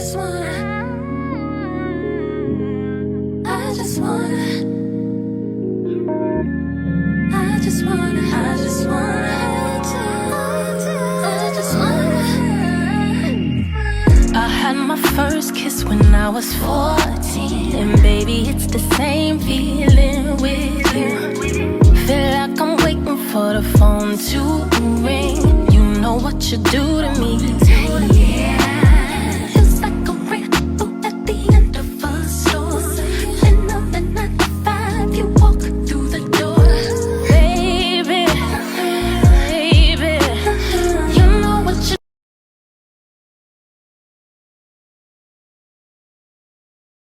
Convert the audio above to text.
just wanna, I just wanna, I just wanna, I just wanna, I just wanna. I had my first kiss when I was 14, and baby, it's the same feeling with you. Feel like I'm waiting for the phone to ring. You know what you do to me